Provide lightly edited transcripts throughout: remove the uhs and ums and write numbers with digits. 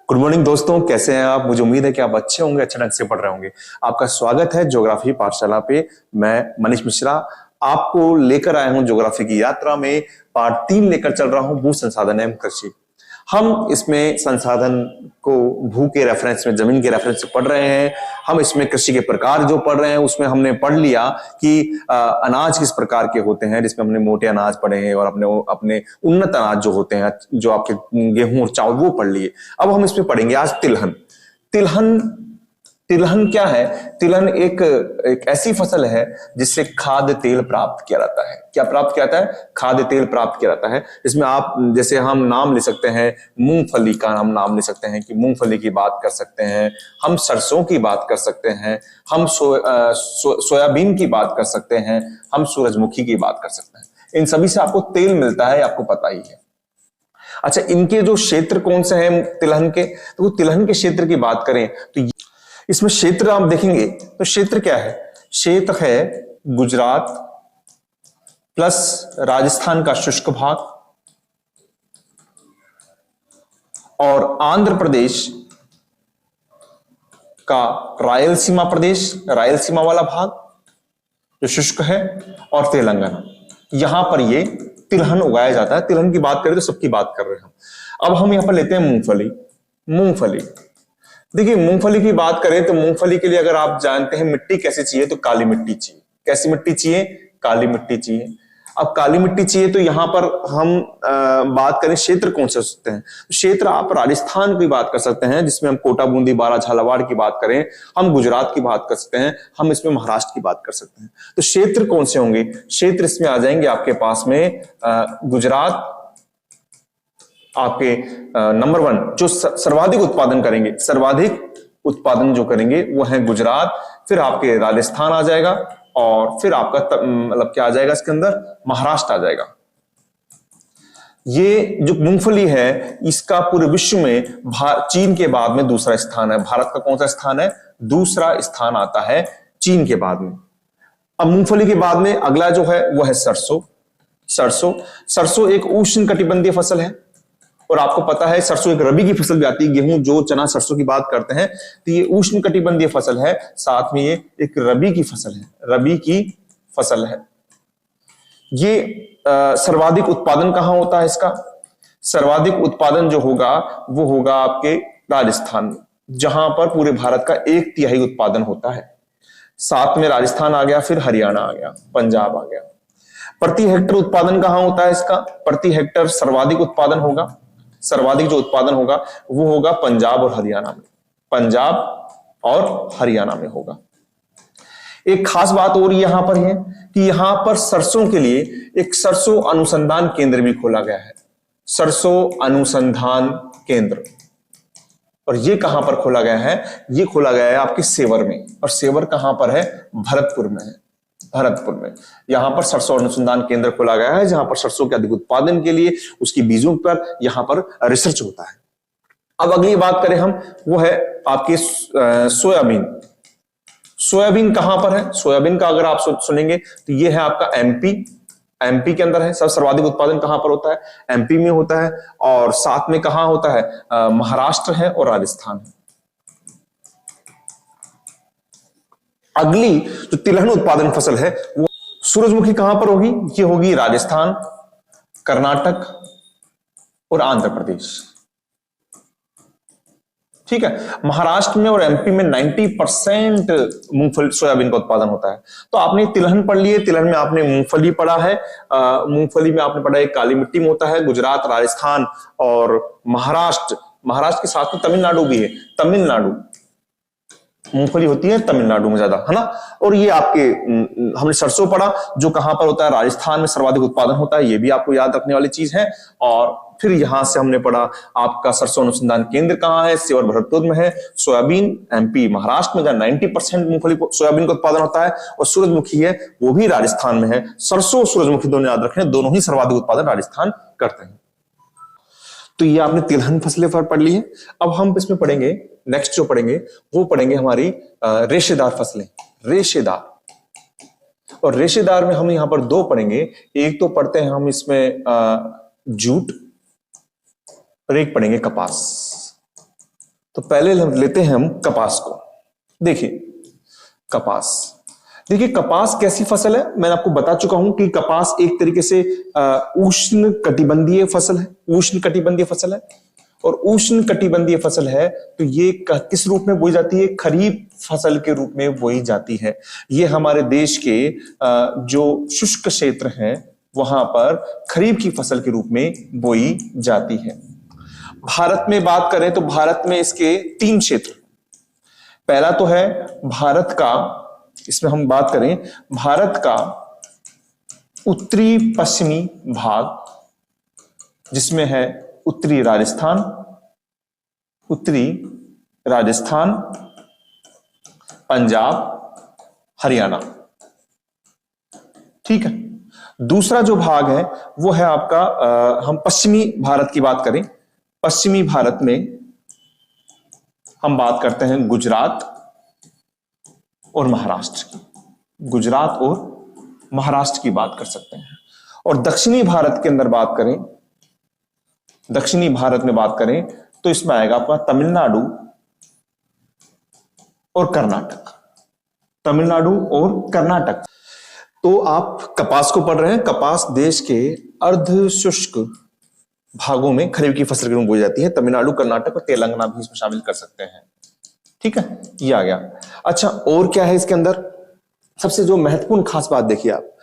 Good morning दोस्तों, कैसे हैं आप। मुझे उम्मीद है कि आप अच्छे होंगे, अच्छे ढंग से पढ़ रहे होंगे। आपका स्वागत है ज्योग्राफी पाठशाला पे। मैं मनीष मिश्रा आपको लेकर आया हूं ज्योग्राफी की यात्रा में। पार्ट 3 लेकर चल रहा हूं, भू संसाधन एवं कृषि। हम इसमें संसाधन को भू के रेफरेंस में, जमीन के रेफरेंस से पढ़ रहे हैं। हम इसमें कृषि के प्रकार जो पढ़ रहे हैं उसमें हमने पढ़ लिया कि अनाज किस प्रकार के होते हैं, जिसमें हमने मोटे अनाज पढ़े हैं और अपने उन्नत अनाज जो होते हैं, जो आपके गेहूं और चावल, वो पढ़ लिए। अब हम इसमें पढ़ेंगे आज तिलहन। तिलहन तिलहन क्या है? तिलहन एक ऐसी फसल है जिससे खाद्य तेल प्राप्त किया जाता है। क्या प्राप्त किया जाता है? खाद्य तेल प्राप्त किया जाता है। इसमें आप जैसे हम नाम ले सकते हैं, मूंगफली का हम नाम ले सकते हैं कि मूंगफली की बात कर सकते हैं, हम सरसों की बात कर सकते हैं, हम सोयाबीन की बात कर सकते हैं, हम सूरजमुखी की बात कर सकते हैं। इन सभी से आपको तेल मिलता है, आपको पता ही है। अच्छा, इनके जो क्षेत्र कौन से हैं तिलहन के, तो वो तिलहन के क्षेत्र की बात करें तो इसमें क्षेत्र आप देखेंगे तो क्षेत्र क्या है? क्षेत्र है गुजरात प्लस राजस्थान का शुष्क भाग और आंध्र प्रदेश का रायलसीमा प्रदेश, रायलसीमा वाला भाग जो शुष्क है, और तेलंगाना। यहां पर ये तिलहन उगाया जाता है। तिलहन की बात करें तो सबकी बात कर रहे हैं हम। अब हम यहां पर लेते हैं मूंगफली। मूंगफली देखिए, मूंगफली की बात करें तो मूंगफली के लिए अगर आप जानते हैं मिट्टी कैसी चाहिए, तो काली मिट्टी चाहिए। कैसी मिट्टी चाहिए? काली मिट्टी चाहिए। अब काली मिट्टी चाहिए तो यहां पर हम बात करें क्षेत्र कौन से हो सकते हैं? क्षेत्र आप राजस्थान की बात कर सकते हैं, जिसमें हम कोटा, बूंदी, बारा, झालावाड़ की बात करें, हम गुजरात की बात कर सकते हैं, हम इसमें महाराष्ट्र की बात कर सकते हैं। तो क्षेत्र कौन से होंगे? क्षेत्र इसमें आ जाएंगे आपके पास में गुजरात, आपके नंबर 1 जो सर्वाधिक उत्पादन करेंगे, सर्वाधिक उत्पादन जो करेंगे वो है गुजरात, फिर आपके राजस्थान आ जाएगा, और फिर आपका मतलब क्या आ जाएगा इसके अंदर? महाराष्ट्र आ जाएगा। ये जो मूंगफली है इसका पूरे विश्व में चीन के बाद में दूसरा स्थान है। भारत का कौन सा स्थान है? दूसरा स्थान आता है चीन के बाद में। अब मूंगफली के बाद में अगला जो है वो है सरसों। सरसों एक उष्ण कटिबंधीय फसल है, और आपको पता है सरसों एक रबी की फसल भी आती है। गेहूं, जो, चना, सरसों की बात करते हैं तो ये उष्ण कटिबंधीय फसल है, साथ में ये एक रबी की फसल है। रबी की फसल है ये। सर्वाधिक उत्पादन कहां होता है इसका? सर्वाधिक उत्पादन जो होगा वो होगा आपके राजस्थान में, जहां पर पूरे भारत का 1/3 उत्पादन होता है। साथ में राजस्थान आ गया, फिर हरियाणा आ गया, पंजाब आ गया। प्रति हेक्टर उत्पादन कहां होता है इसका? प्रति हेक्टर सर्वाधिक उत्पादन होगा, सर्वाधिक जो उत्पादन होगा वो होगा पंजाब और हरियाणा में। पंजाब और हरियाणा में होगा। एक खास बात और यहां पर है कि यहां पर सरसों के लिए एक सरसों अनुसंधान केंद्र भी खोला गया है। सरसों अनुसंधान केंद्र। और ये कहां पर खोला गया है? ये खोला गया है आपके सेवर में। और सेवर कहां पर है? भरतपुर में है। भरतपुर में यहां पर सरसों अनुसंधान केंद्र खोला गया है, जहां पर सरसों के अधिक उत्पादन के लिए उसकी बीजों पर यहां पर रिसर्च होता है। अब अगली बात करें हम, वो है आपकी सोयाबीन। सोयाबीन कहां पर है? सोयाबीन का अगर आप सुनेंगे तो ये है आपका एमपी। एमपी के अंदर है। सब सर्वाधिक उत्पादन कहां पर होता है? एमपी में होता है। और साथ में कहां होता है? महाराष्ट्र है और राजस्थान है। अगली जो तिलहन उत्पादन फसल है वो सूरजमुखी कहां पर होगी? ये होगी राजस्थान, कर्नाटक और आंध्र प्रदेश। ठीक है। महाराष्ट्र में और एमपी में 90% मूंगफली, सोयाबीन का उत्पादन होता है। तो आपने तिलहन पढ़ लिए। तिलहन में आपने मूंगफली पढ़ा है। मूंगफली में आपने पढ़ा है काली मिट्टी में होता है। गुजरात, राजस्थान और महाराष्ट्र के साथ में तमिलनाडु भी है। तमिलनाडु मूंगफली होती है तमिलनाडु में ज्यादा, है ना। और ये आपके हमने सरसों पढ़ा, जो कहां पर होता है? राजस्थान में सर्वाधिक उत्पादन होता है। ये भी आपको याद रखने वाली चीज है। और फिर यहां से हमने पढ़ा आपका सरसों अनुसंधान केंद्र कहां है? सेवर भरतपुर में है। सोयाबीन एमपी, महाराष्ट्र में जहां 90% मूंगफली सोयाबीन का उत्पादन होता है। और सूरजमुखी है वो भी राजस्थान में है। सरसों और सूरजमुखी दोनों याद रखें, दोनों ही सर्वाधिक उत्पादन राजस्थान करते हैं। तो ये आपने तिलहन फसलें पढ़ ली है। अब हम इसमें पढ़ेंगे, नेक्स्ट जो पढ़ेंगे वो पढ़ेंगे हमारी रेशेदार फसलें। रेशेदार, और रेशेदार में हम यहां पर 2 पढ़ेंगे। एक तो पढ़ते हैं हम इसमें जूट, और एक पढ़ेंगे कपास। तो पहले लेते हैं हम कपास को। देखिए कपास, देखिए कपास कैसी फसल है, मैंने आपको बता चुका हूं कि कपास एक तरीके से उष्ण कटिबंधीय फसल है, उष्ण कटिबंधीय फसल है। और उष्ण कटिबंधीय फसल है तो ये किस रूप में बोई जाती है, खरीफ फसल के रूप में बोई जाती है। ये हमारे देश के जो शुष्क क्षेत्र हैं वहां पर खरीफ की फसल के रूप में बोई जाती है। भारत में बात करें तो भारत में इसके 3 क्षेत्र, पहला तो है भारत का, इसमें हम बात करें भारत का उत्तरी पश्चिमी भाग, जिसमें है उत्तरी राजस्थान, पंजाब, हरियाणा, ठीक है। दूसरा जो भाग है वो है आपका हम पश्चिमी भारत की बात करें, पश्चिमी भारत में हम बात करते हैं गुजरात और महाराष्ट्र की, गुजरात और महाराष्ट्र की बात कर सकते हैं। और दक्षिणी भारत के अंदर बात करें, दक्षिणी भारत में बात करें तो इसमें आएगा आपका तमिलनाडु और कर्नाटक, तमिलनाडु और कर्नाटक। तो आप कपास को पढ़ रहे हैं, कपास देश के अर्ध शुष्क भागों में खरीफ की फसल के रूप में बोई जाती है। तमिलनाडु, कर्नाटक और तेलंगाना भी इसमें शामिल कर सकते हैं, ठीक है, ये आ गया। अच्छा और क्या है इसके अंदर, सबसे जो महत्वपूर्ण खास बात देखिए आप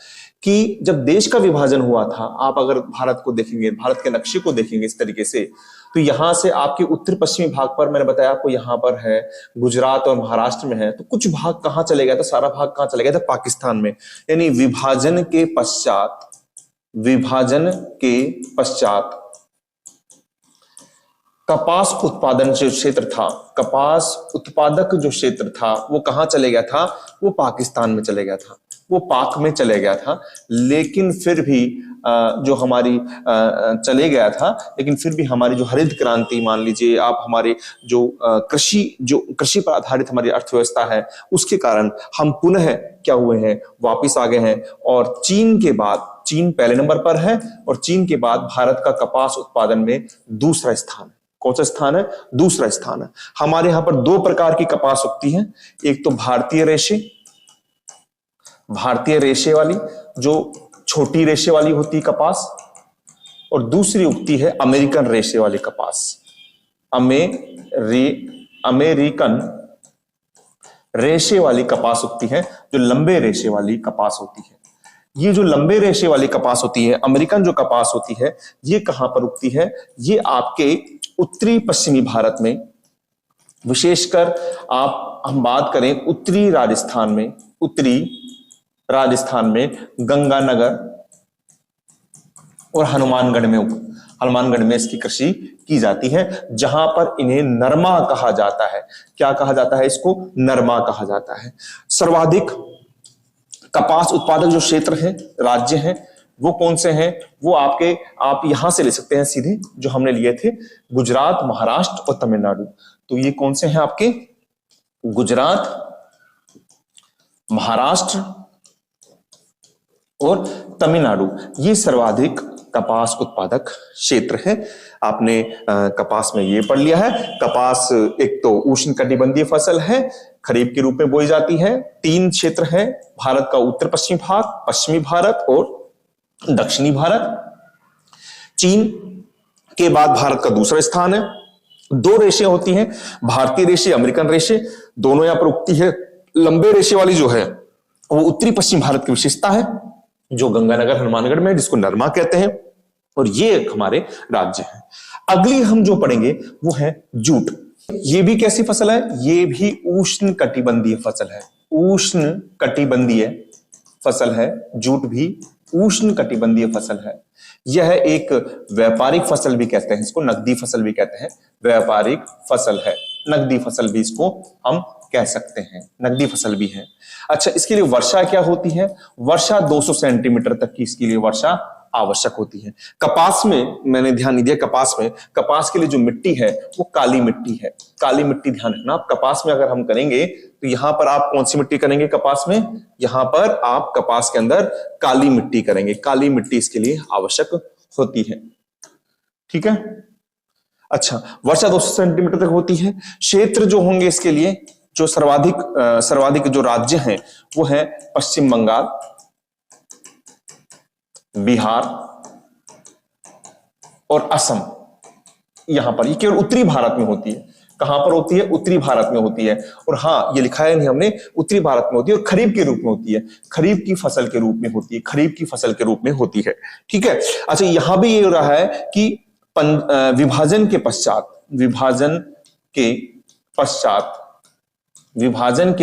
कि जब देश का विभाजन हुआ था, आप अगर भारत को देखेंगे, भारत के नक्शे को देखेंगे इस तरीके से, तो यहां से आपके उत्तर पश्चिमी भाग पर मैंने बताया आपको यहां पर है गुजरात और महाराष्ट्र में है, तो कुछ भाग कहां चले गया था, सारा भाग कहां चले गया था, पाकिस्तान में। यानी विभाजन के पश्चात कपास उत्पादन जो क्षेत्र था, कपास उत्पादक जो क्षेत्र था वो कहां चले गया था, वो पाकिस्तान में चले गया था, वो पाक में चले गया था। लेकिन फिर भी जो हमारी चले गया था, लेकिन फिर भी हमारी जो हरित क्रांति मान लीजिए आप, हमारे जो कृषि पर आधारित हमारी अर्थव्यवस्था है, उसके कारण हम पुनः क्या हुए हैं, वापिस आ गए हैं। और चीन के बाद, चीन पहले नंबर पर है और चीन के बाद भारत का कपास उत्पादन में दूसरा स्थान है। कौन सा स्थान है, दूसरा स्थान है। हमारे यहां पर 2 प्रकार की कपास उगती है, एक तो भारतीय रेशे वाली जो छोटी रेशे वाली होती है कपास, और दूसरी उगती है अमेरिकन रेशे वाली कपास। अमेरिकन रेशे वाली कपास उगती है, जो लंबे रेशे वाली कपास होती है। ये जो लंबे रेशे वाली कपास होती है, अमेरिकन जो कपास होती है, ये कहां पर उगती है, ये आपके उत्तरी पश्चिमी भारत में, विशेषकर हम बात करें उत्तरी राजस्थान में गंगानगर और हनुमानगढ़ में इसकी कृषि की जाती है, जहां पर इन्हें नरमा कहा जाता है। क्या कहा जाता है इसको, नरमा कहा जाता है। सर्वाधिक कपास उत्पादक जो क्षेत्र हैं, राज्य हैं, वो कौन से हैं, वो आप यहां से ले सकते हैं सीधे, जो हमने लिए थे गुजरात, महाराष्ट्र और तमिलनाडु। तो ये कौन से हैं आपके, गुजरात, महाराष्ट्र और तमिलनाडु, ये सर्वाधिक कपास उत्पादक क्षेत्र है। आपने कपास में ये पढ़ लिया है। कपास एक तो उष्ण कटिबंधीय फसल है, खरीफ के रूप में बोई जाती है। 3 क्षेत्र है भारत का, उत्तर पश्चिमी भाग, पश्चिमी भारत और दक्षिणी भारत। चीन के बाद भारत का दूसरा स्थान है। 2 रेशे होती हैं, भारतीय रेशे, अमेरिकन रेशे, दोनों यहां पर उगती है। लंबे रेशे वाली जो है वो उत्तरी पश्चिम भारत की विशेषता है, जो गंगानगर, हनुमानगढ़ में, जिसको नरमा कहते हैं, और ये हमारे राज्य हैं। अगली हम जो पढ़ेंगे वो है जूट। ये भी कैसी फसल है, ये भी उष्ण कटिबंधीय फसल है। उष्ण कटिबंधीय फसल है, जूट भी उष्ण कटिबंधीय फसल है। यह एक व्यापारिक फसल भी कहते हैं इसको, नकदी फसल भी कहते हैं, व्यापारिक फसल है, नकदी फसल भी इसको हम कह सकते हैं, नकदी फसल भी है। अच्छा, इसके लिए वर्षा क्या होती है, वर्षा 200 सेंटीमीटर तक की इसके लिए वर्षा आवश्यक होती है। कपास में मैंने ध्यान नहीं दिया, कपास के लिए जो मिट्टी है वो काली मिट्टी है। काली मिट्टी ध्यान रखना, आप कपास में अगर हम करेंगे तो यहां पर आप कौन सी मिट्टी करेंगे कपास में, यहां पर आप कपास के अंदर काली मिट्टी करेंगे। काली मिट्टी इसके लिए आवश्यक होती है, ठीक है। अच्छा, वर्षा 200 सेंटीमीटर तक होती है। क्षेत्र जो होंगे इसके लिए, जो सर्वाधिक जो राज्य हैं वो है पश्चिम बंगाल, बिहार और असम। यहां पर ये केवल उत्तरी भारत में होती है। कहां पर होती है? उत्तरी भारत में होती है। और हाँ, ये लिखा है नहीं हमने, उत्तरी भारत में होती है और खरीफ के रूप में होती है, खरीफ की फसल के रूप में होती है, खरीफ की फसल के रूप में होती है। ठीक है। अच्छा, यहां भी ये हो रहा है कि विभाजन के पश्चात, विभाजन के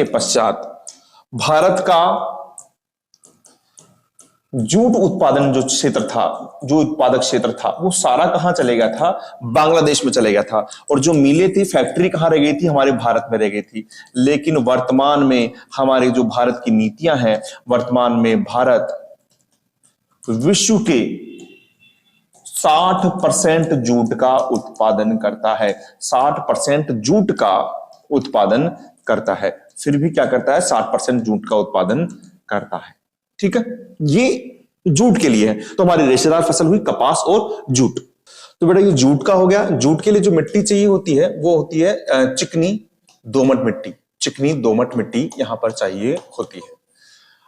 पश्चात भारत का जूट उत्पादन जो क्षेत्र था, जो उत्पादक क्षेत्र था, वो सारा कहां चले गया था? बांग्लादेश में चले गया था। और जो मिलें थी, फैक्ट्री कहां रह गई थी? हमारे भारत में रह गई थी। लेकिन वर्तमान में हमारे जो भारत की नीतियां हैं, वर्तमान में भारत विश्व के 60% जूट का उत्पादन करता है। 60% जूट का उत्पादन करता है। फिर भी क्या करता है? 60% जूट का उत्पादन करता है। ठीक है, ये जूट के लिए है। तो हमारी रेशेदार फसल हुई कपास और जूट। तो बेटा ये जूट का हो गया। जूट के लिए जो मिट्टी चाहिए होती है वो होती है चिकनी दोमट मिट्टी। चिकनी दोमट मिट्टी यहां पर चाहिए होती है।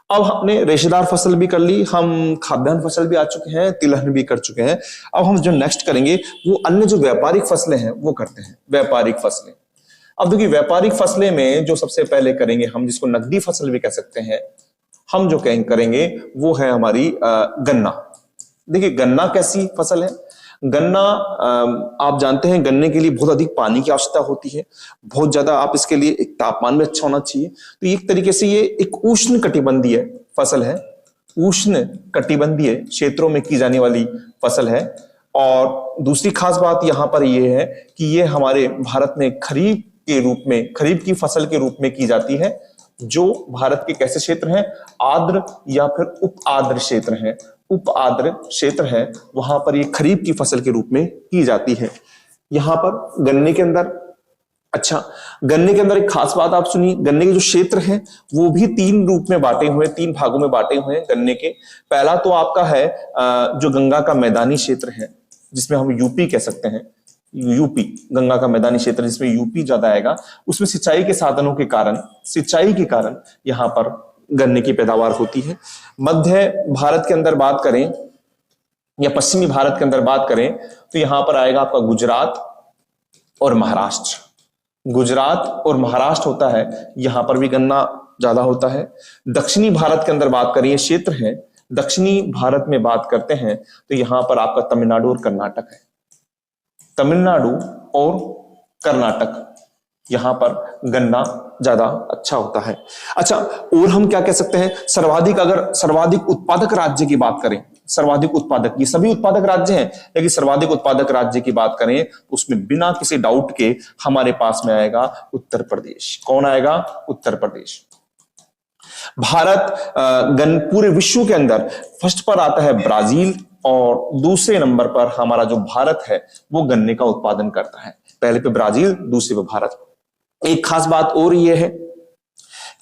अब हमने रेशेदार फसल भी कर ली, हम खाद्यान्न फसल भी आ चुके हैं, तिलहन भी कर चुके हैं। अब हम जो नेक्स्ट करेंगे वो अन्य जो व्यापारिक फसलें हैं वो करते हैं। व्यापारिक फसलें, अब देखिए व्यापारिक फसलें में जो सबसे पहले करेंगे हम, जिसको नकदी फसल भी कह सकते हैं, हम जो करेंगे वो है हमारी गन्ना। देखिए गन्ना कैसी फसल है? गन्ना आप जानते हैं गन्ने के लिए बहुत अधिक पानी की आवश्यकता होती है, बहुत ज्यादा। आप इसके लिए एक तापमान भी अच्छा होना चाहिए। तो एक तरीके से ये एक उष्ण कटिबंधीय फसल है, उष्ण कटिबंधीय क्षेत्रों में की जाने वाली फसल है। और दूसरी खास बात यहां पर यह है कि ये हमारे भारत में खरीफ के रूप में, खरीफ की फसल के रूप में की जाती है। जो भारत के कैसे क्षेत्र हैं? आर्द्र या फिर उप आर्द्र क्षेत्र हैं। उप आर्द्र क्षेत्र है, वहां पर ये खरीफ की फसल के रूप में की जाती है। यहां पर गन्ने के अंदर, अच्छा गन्ने के अंदर एक खास बात आप सुनिए, गन्ने के जो क्षेत्र हैं वो भी 3 रूप में बांटे हुए, 3 भागों में बांटे हुए हैं गन्ने के। पहला तो आपका है जो गंगा का मैदानी क्षेत्र है, जिसमें हम यूपी कह सकते हैं। यूपी, गंगा का मैदानी क्षेत्र जिसमें यूपी ज्यादा आएगा, उसमें सिंचाई के साधनों के कारण, सिंचाई के कारण यहां पर गन्ने की पैदावार होती है। मध्य भारत के अंदर बात करें या पश्चिमी भारत के अंदर बात करें तो यहां पर आएगा आपका गुजरात और महाराष्ट्र। गुजरात और महाराष्ट्र होता है, यहां पर भी गन्ना ज्यादा होता है। दक्षिणी भारत के अंदर बात करें, ये क्षेत्र है, दक्षिणी भारत में बात करते हैं तो यहां पर आपका तमिलनाडु और कर्नाटक है। तमिलनाडु और कर्नाटक, यहां पर गन्ना ज्यादा अच्छा होता है। अच्छा, और हम क्या कह सकते हैं? सर्वाधिक, अगर सर्वाधिक उत्पादक राज्य की बात करें, सर्वाधिक उत्पादक, ये सभी उत्पादक राज्य हैं, लेकिन सर्वाधिक उत्पादक राज्य की बात करें तो उसमें बिना किसी डाउट के हमारे पास में आएगा उत्तर प्रदेश। कौन आएगा? उत्तर प्रदेश। भारत पूरे विश्व के अंदर फर्स्ट पर आता है ब्राजील, और दूसरे नंबर पर हमारा जो भारत है वो गन्ने का उत्पादन करता है। पहले पे ब्राजील, दूसरे पे भारत। एक खास बात और ये है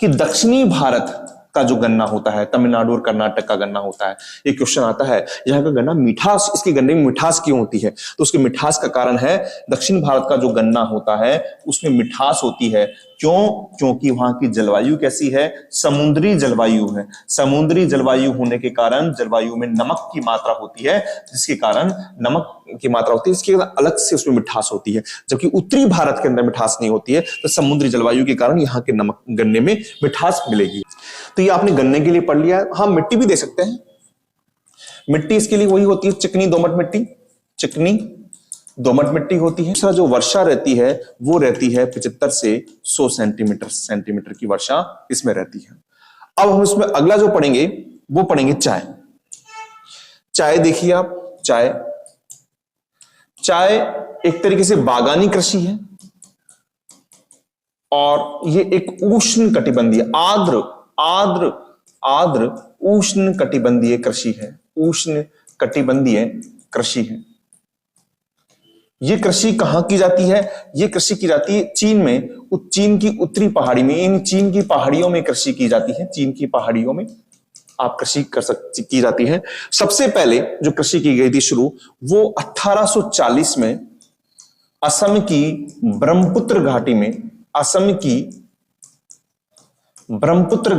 कि दक्षिणी भारत का जो गन्ना होता है, तमिलनाडु और कर्नाटक का गन्ना होता है, एक क्वेश्चन आता है यहाँ का गन्ना मिठास, इसके गन्ने में मिठास क्यों होती है? तो उसके मिठास का कारण है दक्षिण भारत का जो गन्ना होता है उसमें मिठास होती है। क्यों? क्योंकि वहां की जलवायु कैसी है? समुद्री जलवायु है। समुद्री जलवायु होने के कारण जलवायु में नमक की मात्रा होती है, जिसके कारण नमक की मात्रा होती है, इसके अलग से उसमें मिठास होती है। जबकि उत्तरी भारत के अंदर मिठास नहीं होती है, तो समुद्री जलवायु के कारण यहाँ के नमक गन्ने में मिठास मिलेगी। तो ये आपने गन्ने के लिए पढ़ लिया है। हाँ, मिट्टी भी दे सकते हैं। मिट्टी इसके लिए वही होती है, चिकनी दोमट मिट्टी। चिकनी दोमट मिट्टी होती है। दूसरा जो वर्षा रहती है वो रहती है 75 से 100 सेंटीमीटर की वर्षा इसमें रहती है। अब हम इसमें अगला जो पढ़ेंगे वो पढ़ेंगे चाय। चाय देखिए आप, चाय एक तरीके से बागानी कृषि है और ये एक उष्ण कटिबंधीय आर्द्र उष्ण कटिबंधीय कृषि है। उष्ण कटिबंधीय कृषि है। ये कृषि कहां की जाती है? ये कृषि की जाती है चीन में, चीन की उत्तरी पहाड़ी में। इन चीन की पहाड़ियों में कृषि की जाती है। चीन की पहाड़ियों में आप कृषि की जाती है। सबसे पहले जो कृषि की गई थी शुरू, वो 1840 में असम की ब्रह्मपुत्र घाटी में, असम की ब्रह्मपुत्र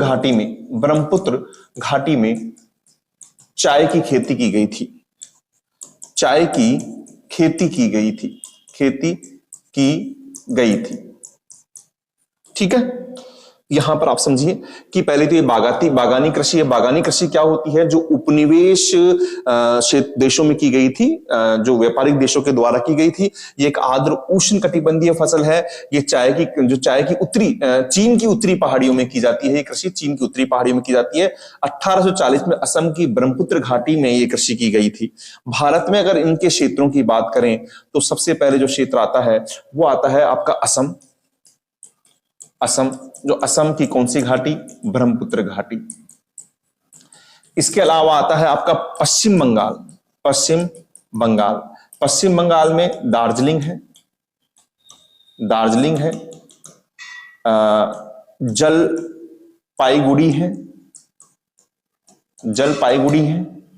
घाटी में चाय की खेती की गई थी। चाय की खेती की गई थी। ठीक है, यहां पर आप समझिए कि पहले तो ये बागानी कृषि है। बागानी कृषि क्या होती है? जो उपनिवेश देशों में की गई थी, जो व्यापारिक देशों के द्वारा की गई थी। ये एक आर्द्र उष्ण कटिबंधीय फसल है। ये चाय की उत्तरी, चीन की उत्तरी पहाड़ियों में की जाती है। ये कृषि चीन की उत्तरी पहाड़ियों में की जाती है। 1840 में असम की ब्रह्मपुत्र घाटी में ये कृषि की गई थी। भारत में अगर इनके क्षेत्रों की बात करें तो सबसे पहले जो क्षेत्र आता है वो आता है आपका असम। जो असम की कौन सी घाटी? ब्रह्मपुत्र घाटी। इसके अलावा आता है आपका पश्चिम बंगाल में दार्जिलिंग है, जलपाईगुड़ी है।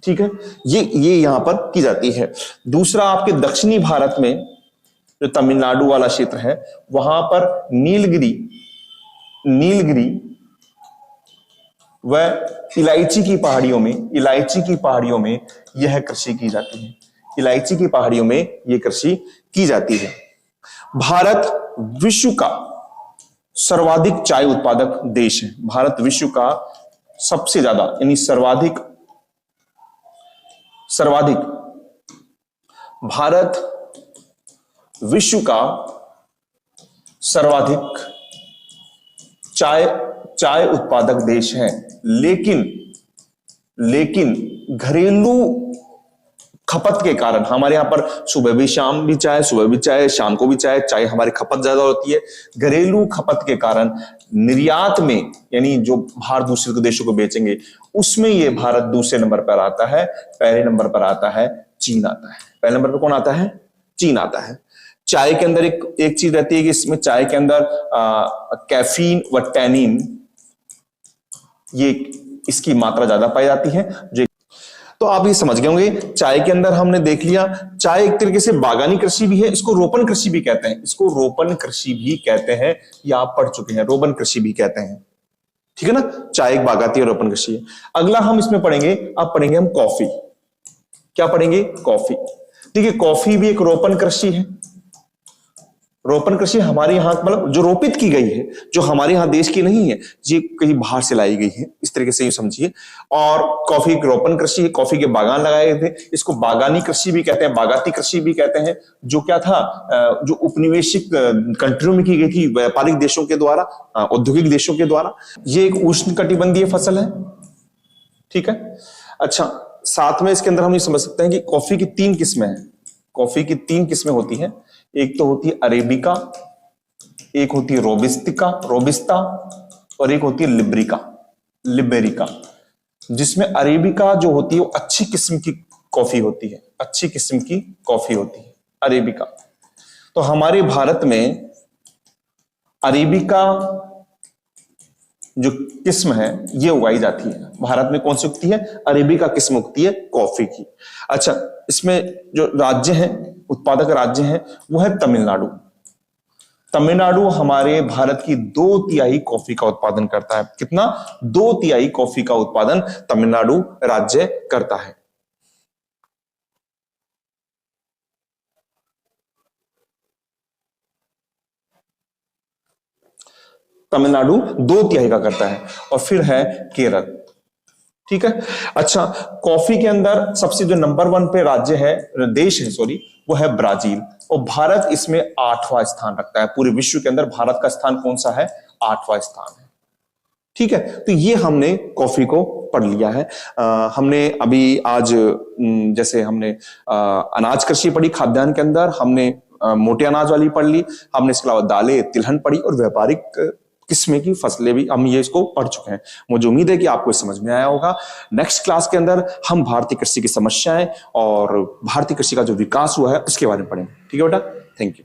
ठीक है, ये यहां पर की जाती है। दूसरा आपके दक्षिणी भारत में जो तमिलनाडु वाला क्षेत्र है वहां पर नीलगिरी व इलायची की पहाड़ियों में यह कृषि की जाती है। इलायची की पहाड़ियों में यह कृषि की जाती है। भारत विश्व का सर्वाधिक चाय उत्पादक देश है। भारत विश्व का सबसे ज्यादा यानी सर्वाधिक भारत विश्व का सर्वाधिक चाय उत्पादक देश है। लेकिन घरेलू खपत के कारण हमारे यहां पर सुबह भी चाय, शाम को भी चाय हमारी खपत ज्यादा होती है। घरेलू खपत के कारण निर्यात में यानी जो बाहर दूसरे देशों को बेचेंगे उसमें ये भारत दूसरे नंबर पर आता है। पहले नंबर पर आता है चीन आता है। पहले नंबर पर कौन आता है? चीन आता है। चाय के अंदर एक चीज रहती है कि इसमें चाय के अंदर कैफीन व टैनिन ये इसकी मात्रा ज्यादा पाई जाती है। तो आप ये समझ गए होंगे चाय के अंदर हमने देख लिया। चाय एक तरीके से बागानी कृषि भी है, इसको रोपण कृषि भी कहते हैं। ये आप पढ़ चुके हैं, रोपण कृषि भी कहते हैं। ठीक है ना, चाय एक बागाती और रोपण कृषि है। अगला हम इसमें पढ़ेंगे, अब पढ़ेंगे हम कॉफी। क्या पढ़ेंगे? कॉफी। देखिए कॉफी भी एक रोपण कृषि है। रोपण कृषि हमारे यहां मतलब जो रोपित की गई है, जो हमारे यहां देश की नहीं है, ये कहीं बाहर से लाई गई है, इस तरीके से ये समझिए। और कॉफी एक रोपण कृषि है। कॉफी के बागान लगाए गए थे। इसको बागानी कृषि भी कहते हैं, बागाती कृषि भी कहते हैं। जो क्या था, जो उपनिवेशिक कंट्रियों में की गई थी व्यापारिक देशों के द्वारा, औद्योगिक देशों के द्वारा। ये एक उष्ण कटिबंधीय फसल है। ठीक है, अच्छा, साथ में इसके अंदर हम ये समझ सकते हैं कि कॉफी की 3 किस्में हैं। कॉफी की 3 किस्में होती हैं। एक तो होती है अरेबिका, एक होती है रोबिस्ता और एक होती है लिबेरिका। जिसमें अरेबिका जो होती है वो अच्छी किस्म की कॉफी होती है। अरेबिका। तो हमारे भारत में अरेबिका जो किस्म है ये उगाई जाती है। भारत में कौन सी उगती है? अरेबिका किस्म उगती है कॉफी की। अच्छा, इसमें जो राज्य हैं, उत्पादक राज्य हैं, वो है तमिलनाडु हमारे भारत की 2/3 कॉफी का उत्पादन करता है। कितना? 2/3 कॉफी का उत्पादन तमिलनाडु राज्य करता है। तमिलनाडु 2/3 का करता है। और फिर है केरल। ठीक है, अच्छा, कॉफी के अंदर सबसे जो नंबर 1 पे देश है वो है ब्राजील। और भारत इसमें 8वां स्थान रखता है। पूरे विश्व के अंदर भारत का स्थान कौन सा है? 8वां स्थान है। ठीक है, तो ये हमने कॉफी को पढ़ लिया है। हमने अभी आज जैसे हमने अनाज कृषि पढ़ी, खाद्यान्न के अंदर हमने मोटे अनाज वाली पढ़ ली, हमने इसके अलावा दालें, तिलहन पढ़ी और व्यापारिक किस्में की फसलें भी हम ये इसको पढ़ चुके हैं। मुझे उम्मीद है कि आपको समझ में आया होगा। नेक्स्ट क्लास के अंदर हम भारतीय कृषि की समस्याएं और भारतीय कृषि का जो विकास हुआ है उसके बारे में पढ़ेंगे। ठीक है बेटा, थैंक यू।